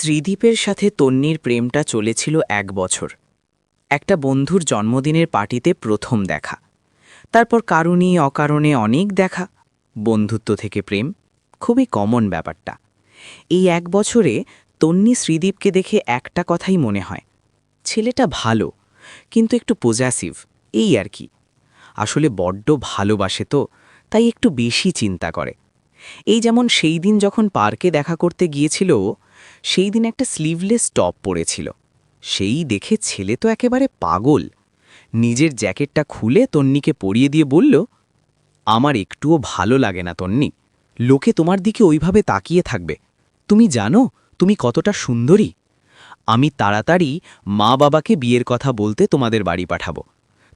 শ্রীদীপের সাথে তন্বীর প্রেমটা চলেছিল ১ বছর। একটা বন্ধুর জন্মদিনের পার্টিতে প্রথম দেখা, তারপর কারণে অকারণে অনেক দেখা, বন্ধুত্ব থেকে প্রেম, খুবই কমন ব্যাপারটা। এই ১ বছরে তন্বী শ্রীদীপকে দেখে একটা কথাই মনে হয়, ছেলেটা ভালো, কিন্তু একটু পজেসিভ, এই আর কি। আসলে বড্ড ভালোবাসে তো, তাই একটু বেশি চিন্তা করে। এই যেমন সেই দিন যখন পার্কে দেখা করতে গিয়েছিল ও, সেই দিন একটা স্লিভলেস টপ পরেছিল। সেই দেখে ছেলে তো একেবারে পাগল। নিজের জ্যাকেটটা খুলে তন্নিকে পরিয়ে দিয়ে বলল, আমার একটুও ভালো লাগে না তন্নি, লোকে তোমার দিকে ওইভাবে তাকিয়ে থাকবে। তুমি জানো তুমি কতটা সুন্দরী। আমি তাড়াতাড়ি মা বাবাকে বিয়ের কথা বলতে তোমাদের বাড়ি পাঠাবো,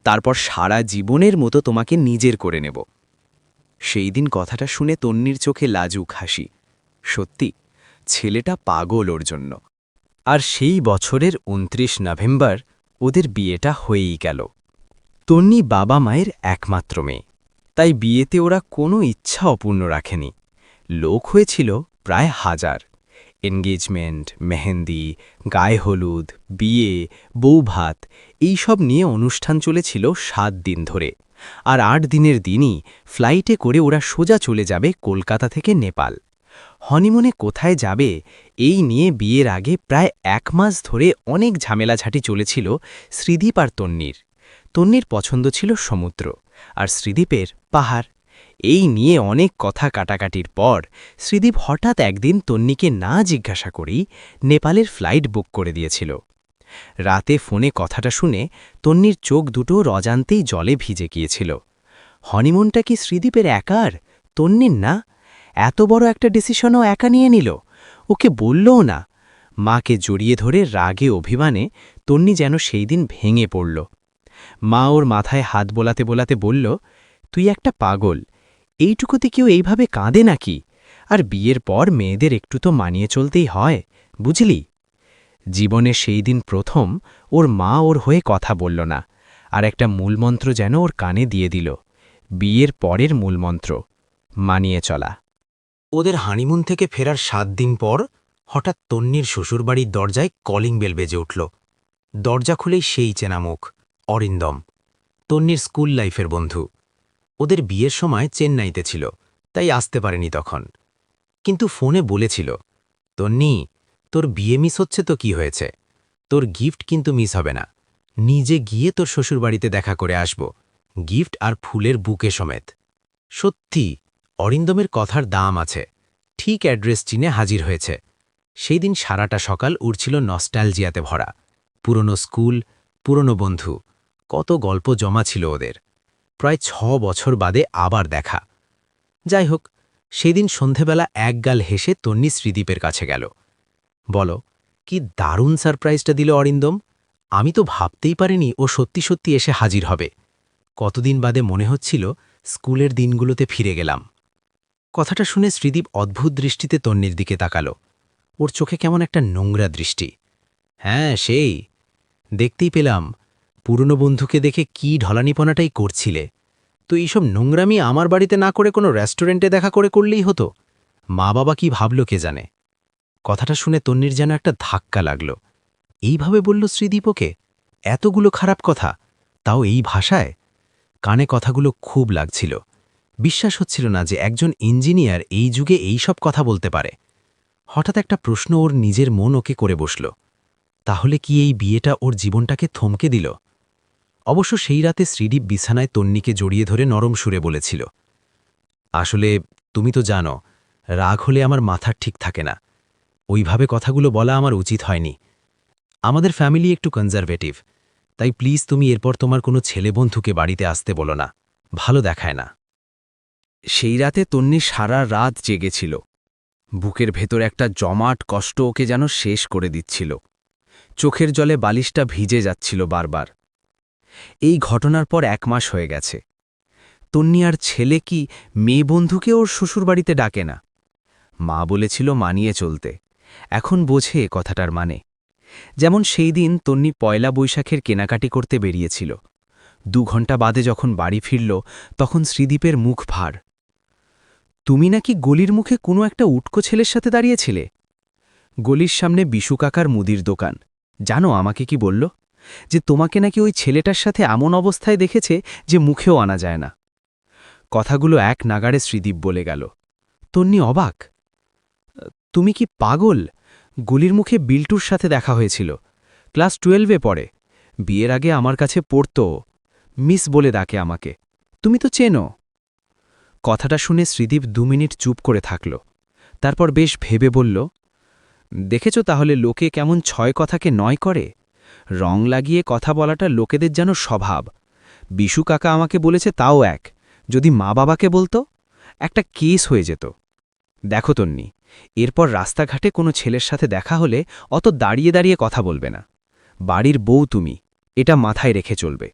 তারপর সারা জীবনের মতো তোমাকে নিজের করে নেব। সেই দিন কথাটা শুনে তন্নির চোখে লাজুক হাসি। সত্যি, ছেলেটা পাগল ওর জন্য। আর সেই বছরের ২৯ নভেম্বর ওদের বিয়েটা হয়েই গেল। তন্নি বাবা মায়ের একমাত্র মেয়ে, তাই বিয়েতে ওরা কোনো ইচ্ছা অপূর্ণ রাখেনি। লোক হয়েছিল প্রায় ১০০০। এনগেজমেন্ট, মেহেন্দি, গায়ে হলুদ, বিয়ে, বৌভাত, এইসব নিয়ে অনুষ্ঠান চলেছিল ৭ দিন ধরে। আর ৮ দিনের দিনই ফ্লাইটে করে ওরা সোজা চলে যাবে কলকাতা থেকে নেপাল। হনিমুনে কোথায় যাবে এই নিয়ে বিয়ের আগে প্রায় ১ মাস ধরে অনেক ঝামেলাঝাটি চলেছিল শ্রীদীপ আর তন্নির। তন্নির পছন্দ ছিল সমুদ্র, আর শ্রীদীপের পাহাড়। এই নিয়ে অনেক কথা কাটাকাটির পর শ্রীদীপ হঠাৎ একদিন তন্নিকে না জিজ্ঞাসা করেই নেপালের ফ্লাইট বুক করে দিয়েছিল। রাতে ফোনে কথাটা শুনে তন্নির চোখ দুটো অজান্তেই জলে ভিজে গিয়েছিল। হনিমুনটা কি শ্রীদীপের একার, তন্নির না? এত বড় একটা ডিসিশনও একা নিয়ে নিল, ওকে বললও না। মাকে জড়িয়ে ধরে রাগে অভিমানে তন্নি যেন সেই দিন ভেঙে পড়ল। মা ওর মাথায় হাত বোলাতে বোলাতে বলল, তুই একটা পাগল, এইটুকুতে কেউ এইভাবে কাঁদে নাকি? আর বিয়ের পর মেয়েদের একটু তো মানিয়ে চলতেই হয়, বুঝলি? জীবনে সেই দিন প্রথম ওর মা ওর হয়ে কথা বলল না, আর একটা মূলমন্ত্র যেন ওর কানে দিয়ে দিল। বিয়ের পরের মূলমন্ত্র, মানিয়ে চলা। ওদের হানিমুন থেকে ফেরার ৭ দিন পর হঠাৎ তন্নির শ্বশুরবাড়ির দরজায় কলিং বেল বেজে উঠল। দরজা খুলেই সেই চেনা মুখ, অরিন্দম, তন্নির স্কুল লাইফের বন্ধু। ওদের বিয়ের সময় চেন্নাইতে ছিল, তাই আসতে পারেনি তখন। কিন্তু ফোনে বলেছিল, তন্নি, তোর বিয়ে মিস হচ্ছে তো কি হয়েছে, তোর গিফট কিন্তু মিস হবে না। নিজে গিয়ে তোর শ্বশুরবাড়িতে দেখা করে আসব, গিফট আর ফুলের বুকে সমেত। সত্যি, অরিন্দমের কথার দাম আছে। ঠিক অ্যাড্রেস চিনে হাজির হয়েছে। সেই দিন সারাটা সকাল উড়ছিল নস্টালজিয়াতে ভরা। পুরনো স্কুল, পুরনো বন্ধু, কত গল্প জমা ছিল ওদের। প্রায় ৬ বছর বাদে আবার দেখা। যাই হোক, সেদিন সন্ধেবেলা একগাল হেসে তন্নি শ্রীদীপের কাছে গেল। বলো, কি দারুণ সারপ্রাইজটা দিল অরিন্দম। আমি তো ভাবতেই পারিনি ও সত্যি সত্যি এসে হাজির হবে। কতদিন বাদে মনে হচ্ছিল স্কুলের দিনগুলোতে ফিরে গেলাম। কথাটা শুনে শ্রীদীপ অদ্ভুত দৃষ্টিতে তন্নির দিকে তাকালো। ওর চোখে কেমন একটা নোংরা দৃষ্টি। হ্যাঁ, সেই দেখতেই পেলাম। পুরনো বন্ধুকে দেখে কি ঢলানিপনাটাই করছিলে। তো এইসব নোংরামি আমার বাড়িতে না করে কোনো রেস্টুরেন্টে দেখা করে করলেই হতো। মা বাবা কি ভাবল কে জানে। কথাটা শুনে তন্নির যেন একটা ধাক্কা লাগল। এইভাবে বলল শ্রীদীপ ওকে, এতগুলো খারাপ কথা, তাও এই ভাষায়। কানে কথাগুলো খুব লাগছিল। বিশ্বাস হচ্ছিল না যে একজন ইঞ্জিনিয়ার এই যুগে এই সব কথা বলতে পারে। হঠাৎ একটা প্রশ্ন ওর নিজের মন ওকে করে বসল। তাহলে কি এই বিয়েটা ওর জীবনটাকে থমকে দিল? অবশ্য সেই রাতে শ্রীদীপ বিছানায় তন্নিকে জড়িয়ে ধরে নরম সুরে বলেছিল, আসলে তুমি তো জানো, রাগ হলে আমার মাথার ঠিক থাকে না। ওইভাবে কথাগুলো বলা আমার উচিত হয়নি। আমাদের ফ্যামিলি একটু কনজারভেটিভ, তাই প্লিজ তুমি এরপর তোমার কোনো ছেলে বন্ধুকে বাড়িতে আসতে বলো না, ভালো দেখায় না। সেই রাতে তন্নি সারা রাত জেগেছিল। বুকের ভেতর একটা জমাট কষ্ট ওকে যেন শেষ করে দিচ্ছিল। চোখের জলে বালিশটা ভিজে যাচ্ছিল বারবার। এই ঘটনার পর ১ মাস হয়ে গেছে। তন্নি আর ছেলে কি মেয়ে বন্ধুকে ওর শ্বশুরবাড়িতে ডাকে না। মা বলেছিল মানিয়ে চলতে, এখন বোঝে কথাটার মানে। যেমন সেই দিন তন্নি পয়লা বৈশাখের কেনাকাটি করতে বেরিয়েছিল। ২ ঘণ্টা বাদে যখন বাড়ি ফিরল, তখন শ্রীদীপের মুখ ভার। তুমি নাকি গলির মুখে কোনো একটা উটকো ছেলের সাথে দাঁড়িয়েছিলে? গলির সামনে বিশু কাকার মুদির দোকান। জানো আমাকে কি বলল? যে তোমাকে নাকি ওই ছেলেটার সাথে এমন অবস্থায় দেখেছে যে মুখেও আনা যায় না। কথাগুলো এক নাগাড়ে শ্রীদীপ বলে গেল। তন্নি অবাক। তুমি কি পাগল? গলির মুখে বিল্টুর সাথে দেখা হয়েছিল। ক্লাস 12-এ পড়ে। বিয়ের আগে আমার কাছে পড়তো। মিস বলে ডাকে আমাকে। তুমি তো চেনো। কথাটা শুনে শ্রীদীপ 2 মিনিট চুপ করে থাকল। তারপর বেশ ভেবে বলল, দেখেছ তাহলে লোকে কেমন 6 কথাকে 9 করে। রং লাগিয়ে কথা বলাটা লোকেদের যেন স্বভাব। বিশু কাকা আমাকে বলেছে তাও এক, যদি মা বাবাকে বলতো একটা কেস হয়ে যেত। দেখো তন্নি, এরপর রাস্তাঘাটে কোনো ছেলের সাথে দেখা হলে অত দাঁড়িয়ে দাঁড়িয়ে কথা বলবে না। বাড়ির বউ তুমি, এটা মাথায় রেখে চলবে।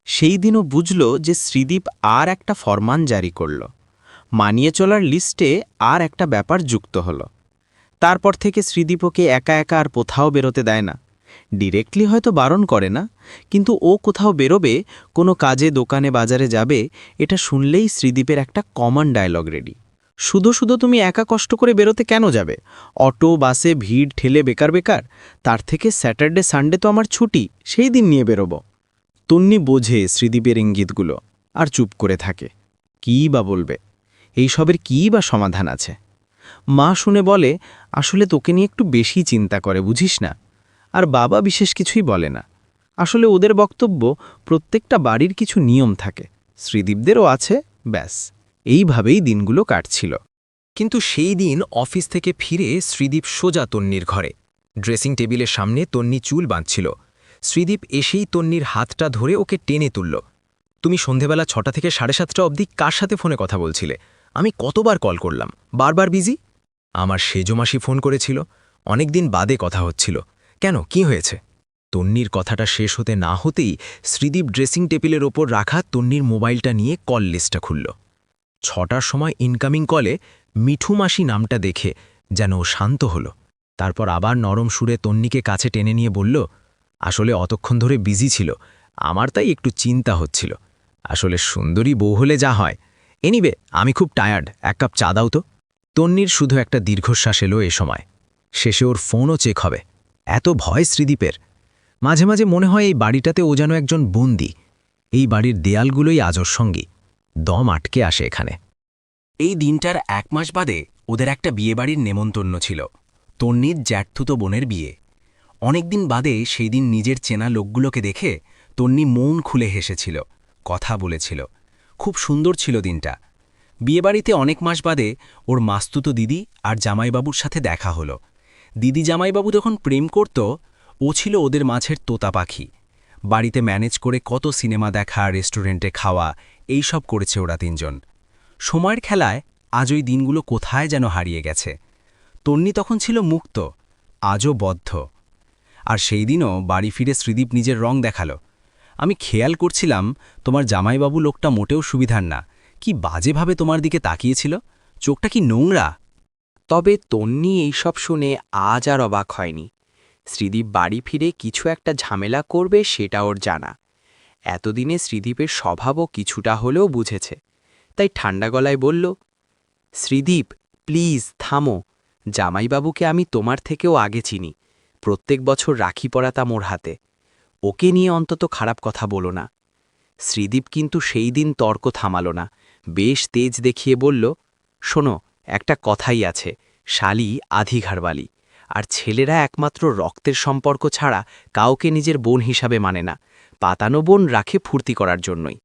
সেই দিনও বুঝল যে শ্রীদীপ আর একটা ফরমান জারি করল। মানিয়ে চলার লিস্টে আর একটা ব্যাপার যুক্ত হলো। তারপর থেকে শ্রীদীপ ওকে একা একা আর কোথাও বেরোতে দেয় না। ডিরেক্টলি হয়তো বারণ করে না, কিন্তু ও কোথাও বেরোবে, কোনো কাজে দোকানে বাজারে যাবে, এটা শুনলেই শ্রীদীপের একটা কমন ডায়লগ রেডি। শুধু শুধু তুমি একা কষ্ট করে বেরোতে কেন যাবে? অটো বাসে ভিড় ঠেলে বেকার বেকার, তার থেকে স্যাটারডে সানডে তো আমার ছুটি, সেই দিন নিয়ে বেরোবো। তন্নি বোঝে শ্রীদীপের ইঙ্গিতগুলো, আর চুপ করে থাকে। কী বা বলবে? এইসবের কী বা সমাধান আছে? মা শুনে বলে, আসলে তোকে নিয়ে একটু বেশি চিন্তা করে, বুঝিস না। আর বাবা বিশেষ কিছুই বলে না। আসলে ওদের বক্তব্য, প্রত্যেকটা বাড়ির কিছু নিয়ম থাকে, শ্রীদীপদেরও আছে, ব্যাস। এইভাবেই দিনগুলো কাটছিল। কিন্তু সেই দিন অফিস থেকে ফিরে শ্রীদীপ সোজা তন্নির ঘরে। ড্রেসিং টেবিলের সামনে তন্নি চুল বাঁধছিল। শ্রীদীপ এসেই তন্নির হাতটা ধরে ওকে টেনে তুলল। তুমি সন্ধেবেলা 6টা থেকে 7:30 অবধি কার সাথে ফোনে কথা বলছিলে? আমি কতবার কল করলাম, বারবার বিজি। আমার সেজমাসি ফোন করেছিল, অনেকদিন বাদে কথা হচ্ছিল। কেন, কি হয়েছে? তন্নির কথাটা শেষ হতে না হতেই শ্রীদীপ ড্রেসিং টেবিলের ওপর রাখা তন্নির মোবাইলটা নিয়ে কল লিস্টটা খুলল। 6টার সময় ইনকামিং কলে মিঠু মাসি নামটা দেখে যেন ও শান্ত হল। তারপর আবার নরম সুরে তন্নিকে কাছে টেনে নিয়ে বলল, আসলে অতক্ষণ ধরে বিজি ছিল, আমার তাই একটু চিন্তা হচ্ছিল। আসলে সুন্দরী বউ হলে যা হয়। এনিবে, আমি খুব টায়ার্ড, 1 কাপ চা দাও তো। তন্নির শুধু একটা দীর্ঘশ্বাস এলো এ সময়। শেষে ওর ফোনও চেক হবে। এত ভয় শ্রীদীপের। মাঝে মাঝে মনে হয় এই বাড়িটাতে ও যেন একজন বন্দী। এই বাড়ির দেয়ালগুলোই আজ ওর সঙ্গী। দম আটকে আসে এখানে। এই দিনটার 1 মাস বাদে ওদের একটা বিয়েবাড়ির নেমন্তন্ন ছিল। তন্নির জ্যাঠতুতো বোনের বিয়ে। অনেকদিন বাদে সেই দিন নিজের চেনা লোকগুলোকে দেখে তন্নি মন খুলে হেসেছিল, কথা বলেছিল। খুব সুন্দর ছিল দিনটা। বিয়েবাড়িতে অনেক মাস বাদে ওর মাস্তুতো দিদি আর জামাইবাবুর সাথে দেখা হলো। দিদি জামাইবাবু যখন প্রেম করত, ও ছিল ওদের মাঝের তোতা পাখি। বাড়িতে ম্যানেজ করে কত সিনেমা দেখা, রেস্টুরেন্টে খাওয়া, এই সব করেছে ওরা 3জন। সময়ের খেলায় আজ ওই দিনগুলো কোথায় যেন হারিয়ে গেছে। তন্নি তখন ছিল মুক্ত, আজও বদ্ধ। আর সেই দিনও বাড়ি ফিরে শ্রীদীপ নিজের রং দেখালো। আমি খেয়াল করছিলাম, তোমার জামাইবাবু লোকটা মোটেও সুবিধার না। কি বাজেভাবে তোমার দিকে তাকিয়েছিল, চোখটা কি নোংরা। তবে তন্নি এইসব শুনে আজ আর অবাক হয়নি। শ্রীদীপ বাড়ি ফিরে কিছু একটা ঝামেলা করবে সেটা ওর জানা। এতদিনে শ্রীদীপের স্বভাবও কিছুটা হলেও বুঝেছে। তাই ঠান্ডা গলায় বলল, শ্রীদীপ প্লিজ থামো। জামাইবাবুকে আমি তোমার থেকেও আগে চিনি। প্রত্যেক বছর রাখি পরাতাম ওর হাতে। ওকে নিয়ে অন্তত খারাপ কথা বলো না। শ্রীদীপ কিন্তু সেই দিন তর্ক থামালো না, বেশ তেজ দেখিয়ে বলল, শোনো, একটা কথাই আছে, শালি আধিঘারবালি। আর ছেলেরা একমাত্র রক্তের সম্পর্ক ছাড়া কাউকে নিজের বোন হিসাবে মানে না। পাতানো বোন রাখে ফুর্তি করার জন্যই।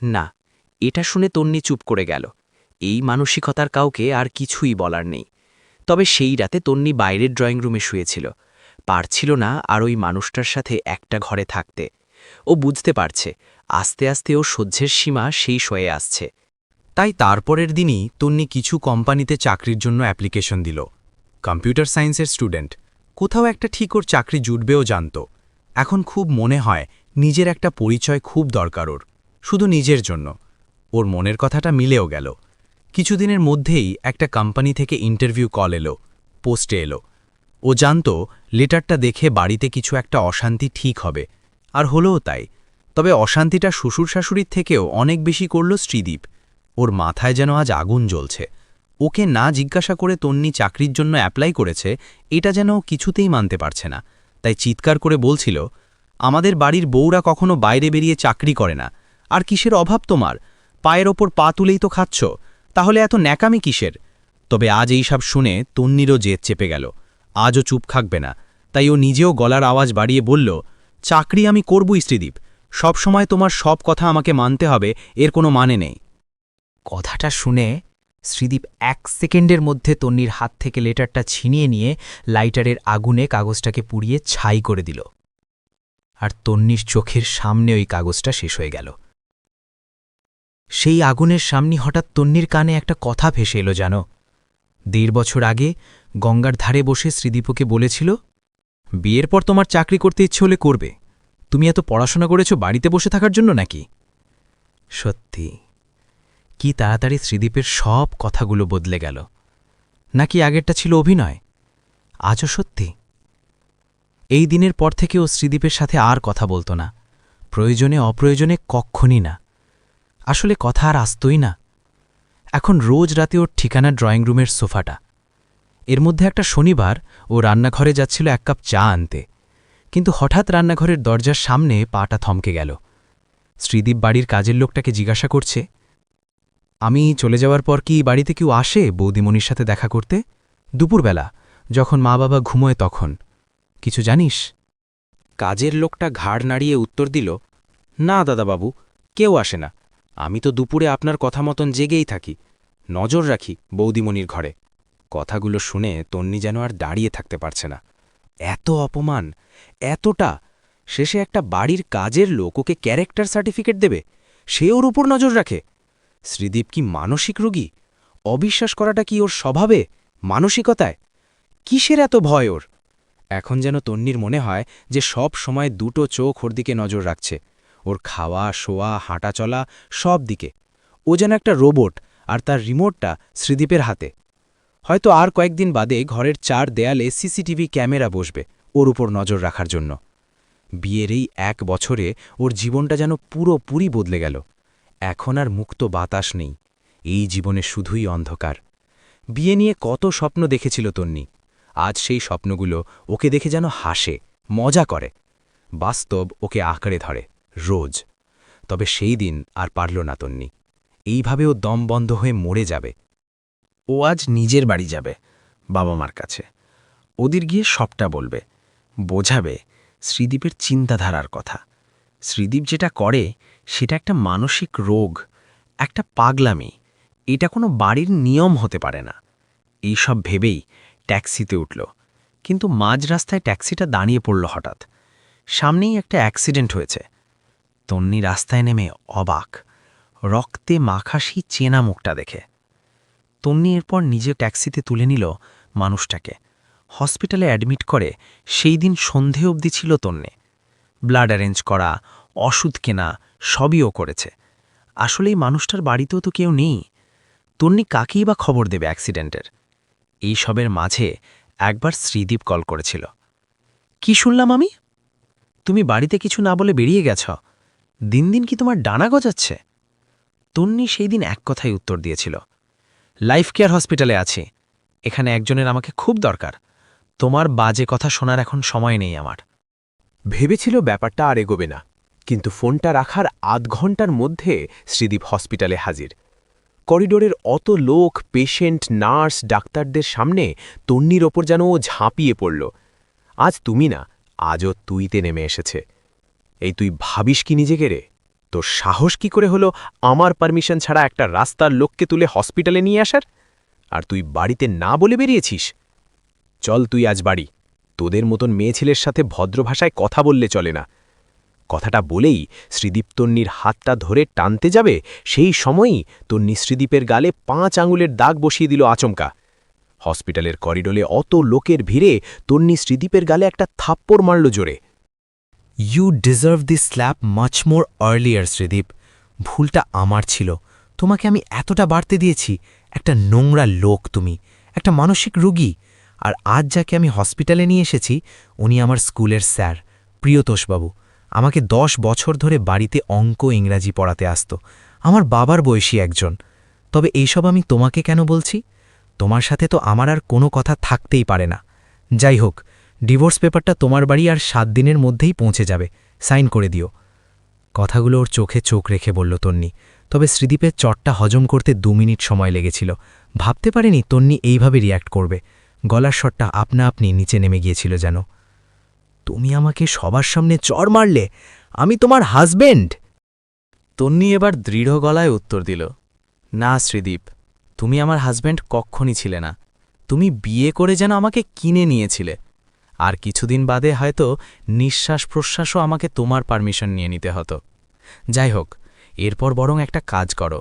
না, এটা শুনে তন্নি চুপ করে গেল। এই মানসিকতার কাউকে আর কিছুই বলার নেই। তবে সেই রাতে তন্নি বাইরের ড্রয়িং রুমে শুয়েছিল। পারছিল না আর ওই মানুষটার সাথে একটা ঘরে থাকতে। ও বুঝতে পারছে, আস্তে আস্তে ও সহ্যের সীমা শেষ হয়ে আসছে। তাই তারপরের দিনই তন্নি কিছু কোম্পানিতে চাকরির জন্য অ্যাপ্লিকেশন দিল। কম্পিউটার সায়েন্সের স্টুডেন্ট, কোথাও একটা ঠিক ওর চাকরি জুটবেও জানত। এখন খুব মনে হয় নিজের একটা পরিচয় খুব দরকার ওর, শুধু নিজের জন্য। ওর মনের কথাটা মিলেও গেল। কিছুদিনের মধ্যেই একটা কোম্পানি থেকে ইন্টারভিউ কল এলো, পোস্টে এলো। ও জানত লেটারটা দেখে বাড়িতে কিছু একটা অশান্তি ঠিক হবে, আর হলোও তাই। তবে অশান্তিটা শ্বশুর শাশুড়ির থেকেও অনেক বেশি করল শ্রীদীপ। ওর মাথায় যেন আজ আগুন জ্বলছে। ওকে না জিজ্ঞাসা করে তন্নি চাকরির জন্য অ্যাপ্লাই করেছে এটা যেন ও কিছুতেই মানতে পারছে না, তাই চিৎকার করে বলছিল, আমাদের বাড়ির বউরা কখনো বাইরে বেরিয়ে চাকরি করে না, আর কিসের অভাব তোমার, পায়ের ওপর পা তুলেই তো খাচ্ছ, তাহলে এত ন্যাকামি কিসের? তবে আজ এইসব শুনে তন্নিরও জেদ চেপে গেল, আজও চুপ থাকবে না, তাই ও নিজেও গলার আওয়াজ বাড়িয়ে বলল, চাকরি আমি করবই শ্রীদীপ, সবসময় তোমার সব কথা আমাকে মানতে হবে এর কোনো মানে নেই। কথাটা শুনে শ্রীদীপ 1 সেকেন্ডের মধ্যে তন্নির হাত থেকে লেটারটা ছিনিয়ে নিয়ে লাইটারের আগুনে কাগজটাকে পুড়িয়ে ছাই করে দিল। আর তন্নির চোখের সামনে ওই কাগজটা শেষ হয়ে গেল। সেই আগুনের সামনে হঠাৎ তন্নির কানে একটা কথা ভেসে এলো জানো। 1.5 বছর আগে গঙ্গার ধারে বসে শ্রীদীপকে বলেছিল, বিয়ের পর তোমার চাকরি করতে ইচ্ছে হলে করবে, তুমি এত পড়াশোনা করেছ বাড়িতে বসে থাকার জন্য নাকি? সত্যি, কি তাড়াতাড়ি শ্রীদীপের সব কথাগুলো বদলে গেল। নাকি আগেরটা ছিল অভিনয়? আজও সত্যি। এই দিনের পর থেকে ও শ্রীদীপের সাথে আর কথা বলতো না, প্রয়োজনে অপ্রয়োজনে কক্ষণই না। আসলে কথা আর আসতই না। এখন রোজ রাতে ওর ঠিকানা ড্রয়িং রুমের সোফাটা। এর মধ্যে একটা শনিবার ও রান্নাঘরে যাচ্ছিল 1 কাপ চা আনতে, কিন্তু হঠাৎ রান্নাঘরের দরজার সামনে পাটা থমকে গেল। শ্রীদীপ বাড়ির কাজের লোকটাকে জিজ্ঞাসা করছে, আমি চলে যাওয়ার পর কি বাড়িতে কেউ আসে বৌদিমণির সাথে দেখা করতে? দুপুরবেলা, যখন মা বাবা ঘুমোয় তখন। কিছু জানিস? কাজের লোকটা ঘাড় নাড়িয়ে উত্তর দিল, না দাদাবাবু, কেউ আসে না, আমি তো দুপুরে আপনার কথা মতন জেগেই থাকি, নজর রাখি বৌদিমণির ঘরে। কথাগুলো শুনে তন্নি যেন আর দাঁড়িয়ে থাকতে পারছে না। এত অপমান, এতটা! শেষে একটা বাড়ির কাজের লোক ওকে ক্যারেক্টার সার্টিফিকেট দেবে, সে ওর উপর নজর রাখে। শ্রীদীপ কি মানসিক রোগী? অবিশ্বাস করাটা কি ওর স্বভাবে, মানসিকতায়? কিসের এত ভয় ওর? এখন যেন তন্নির মনে হয় যে সব সময় দুটো চোখ ওর দিকে নজর রাখছে, ওর খাওয়া, শোয়া, হাঁটা চলা সব দিকে। ও যেন একটা রোবট, আর তার রিমোটটা শ্রীদীপের হাতে। হয়তো আর কয়েকদিন বাদে ঘরের 4 দেয়ালে সিসিটিভি ক্যামেরা বসবে ওর উপর নজর রাখার জন্য। বিয়ের এই 1 বছরে ওর জীবনটা যেন পুরোপুরি বদলে গেল। এখন আর মুক্ত বাতাস নেই, এই জীবনে শুধুই অন্ধকার। বিয়ে নিয়ে কত স্বপ্ন দেখেছিল তন্নি, আজ সেই স্বপ্নগুলো ওকে দেখে যেন হাসে, মজা করে। বাস্তব ওকে আঁকড়ে ধরে রোজ। তবে সেই দিন আর পারল না তন্নি, এইভাবে ও দম বন্ধ হয়ে মরে যাবে। ও আজ নিজের বাড়ি যাবে, বাবা মার কাছে। ওদের গিয়ে সবটা বলবে, বোঝাবে শ্রীদীপের চিন্তাধারার কথা। শ্রীদীপ যেটা করে সেটা একটা মানসিক রোগ, একটা পাগলামি, এটা কোনো বাড়ির নিয়ম হতে পারে না। এইসব ভেবেই ট্যাক্সিতে উঠল, কিন্তু মাঝ রাস্তায় ট্যাক্সিটা দাঁড়িয়ে পড়ল হঠাৎ। সামনেই একটা অ্যাক্সিডেন্ট হয়েছে। তন্নি রাস্তায় নেমে অবাক, রক্তে মাখা সেই চেনা মুখটা দেখে। তন্নি এরপর নিজে ট্যাক্সিতে তুলে নিল মানুষটাকে, হসপিটালে অ্যাডমিট করে। সেই দিন সন্ধে অবধি ছিল তন্নি। ব্লাড অ্যারেঞ্জ করা, ওষুধ কেনা সবই ও করেছে। আসলে এই মানুষটার বাড়িতেও তো কেউ নেই। তন্নি কাকেই বা খবর দেবে অ্যাক্সিডেন্টের? এই সবের মাঝে একবার শ্রীদীপ কল করেছিল। কি শুনলাম আমি? তুমি বাড়িতে কিছু না বলে বেরিয়ে গেছ, দিন দিন কি তোমার ডানা গজাচ্ছে? তন্নি সেই দিন এক কথাই উত্তর দিয়েছিল, লাইফ কেয়ার হসপিটালে আছি, এখানে একজনের আমাকে খুব দরকার, তোমার বাজে কথা শোনার এখন সময় নেই আমার। ভেবেছিল ব্যাপারটা আর এগোবে না, কিন্তু ফোনটা রাখার আধ ঘন্টার মধ্যে শ্রীদীপ হসপিটালে হাজির। করিডোরের অত লোক, পেশেন্ট, নার্স, ডাক্তারদের সামনে তন্নির ওপর যেন ও ঝাঁপিয়ে পড়ল। আজ তুমি না, আজও তুইতে নেমে এসেছে। এই তুই ভাবিস কি নিজেকে রে? তোর সাহস কি করে হলো আমার পারমিশন ছাড়া একটা রাস্তার লোককে তুলে হসপিটালে নিয়ে আসার? আর তুই বাড়িতে না বলে বেরিয়েছিস? চল তুই আজ বাড়ি, তোদের মতন মেয়ে ছেলের সাথে ভদ্র ভাষায় কথা বললে চলে না। কথাটা বলেই শ্রীদীপ তন্নির হাতটা ধরে টানতে যাবে, সেই সময়ই তন্নি শ্রীদীপের গালে 5 আঙুলের দাগ বসিয়ে দিল আচমকা। হসপিটালের করিডোরে অত লোকের ভিড়ে তন্নি শ্রীদীপের গালে একটা থাপ্পড় মারল জোরে। You deserve this slap much more earlier Sridip. ভুলটা আমার ছিল, তোমাকে আমি এতটা বাড়তে দিয়েছি। একটা নোংরা লোক তুমি, একটা মানসিক রোগী। আর আজ যাকে আমি হসপিটালে নিয়ে এসেছি উনি আমার স্কুলের স্যার, প্রিয়তোষবাবু। আমাকে 10 বছর ধরে বাড়িতে অঙ্ক ইংরাজি পড়াতে আসত, আমার বাবার বয়সী একজন। তবে এইসব আমি তোমাকে কেন বলছি? তোমার সাথে তো আমার আর কোনো কথা থাকতেই পারে না। যাই হোক, ডিভোর্স পেপারটা তোমার বাড়ি আর 7 দিনের মধ্যেই পৌঁছে যাবে, সাইন করে দিও। কথাগুলো ওর চোখে চোখ রেখে বলল তন্নি, তবে শ্রীদীপের চটটা হজম করতে 2 মিনিট সময় লেগেছিল। ভাবতে পারেনি তন্নি এইভাবে রিয়্যাক্ট করবে। গলার স্বরটা আপনা আপনি নিচে নেমে গিয়েছিল যেন। তুমি আমাকে সবার সামনে চড় মারলে? আমি তোমার হাজবেন্ড? তন্নি এবার দৃঢ় গলায় উত্তর দিল, না শ্রীদীপ, তুমি আমার হাজব্যান্ড কক্ষণই ছিলে না। তুমি বিয়ে করে যেন আমাকে কিনে নিয়েছিলে। আর কিছুদিন বাদে হয়তো নিঃশ্বাস প্রশ্বাসও আমাকে তোমার পারমিশন নিয়ে নিতে হতো। যাই হোক, এরপর বরং একটা কাজ করো,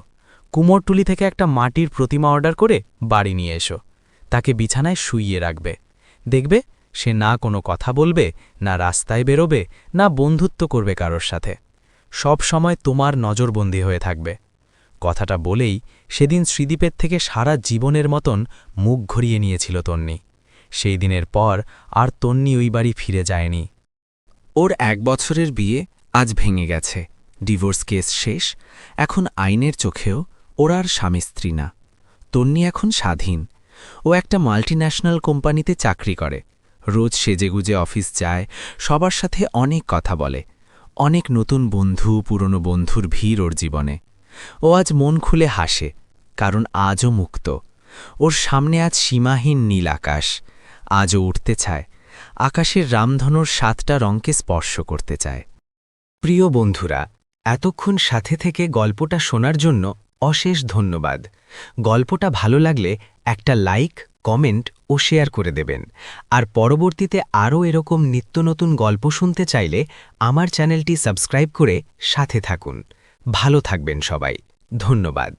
কুমোরটুলি থেকে একটা মাটির প্রতিমা অর্ডার করে বাড়ি নিয়ে এসো। তাকে বিছানায় শুইয়ে রাখবে। দেখবে সে না কোনো কথা বলবে, না রাস্তায় বেরোবে, না বন্ধুত্ব করবে কারোর সাথে। সব সময় তোমার নজরবন্দী হয়ে থাকবে। কথাটা বলেই সেদিন শ্রীদীপের থেকে সারা জীবনের মতন মুখ ঘুরিয়ে নিয়েছিল তন্নি। সেই দিনের পর আর তন্নি ওই বাড়ি ফিরে যায়নি। ওর 1 বছরের বিয়ে আজ ভেঙে গেছে, ডিভোর্স কেস শেষ। এখন আইনের চোখেও ওরা আর স্বামী স্ত্রী না। তন্নি এখন স্বাধীন। ও একটা মাল্টিন্যাশনাল কোম্পানিতে চাকরি করে। রোজ সেজেগুজে অফিস যায়, সবার সাথে অনেক কথা বলে। অনেক নতুন বন্ধু, পুরনো বন্ধুর ভিড় ওর জীবনে। ও আজ মন খুলে হাসে, কারণ আজও মুক্ত। ওর সামনে আজ সীমাহীন নীল আকাশ। আজও উঠতে চায়, আকাশের রামধনুর 7টা রঙকে স্পর্শ করতে চায়। প্রিয় বন্ধুরা, এতক্ষণ সাথে থেকে গল্পটা শোনার জন্য অশেষ ধন্যবাদ। গল্পটা ভালো লাগলে একটা লাইক, কমেন্ট ও শেয়ার করে দেবেন। আর পরবর্তীতে আরও এরকম নিত্য নতুন গল্প শুনতে চাইলে আমার চ্যানেলটি সাবস্ক্রাইব করে সাথে থাকুন। ভালো থাকবেন সবাই। ধন্যবাদ।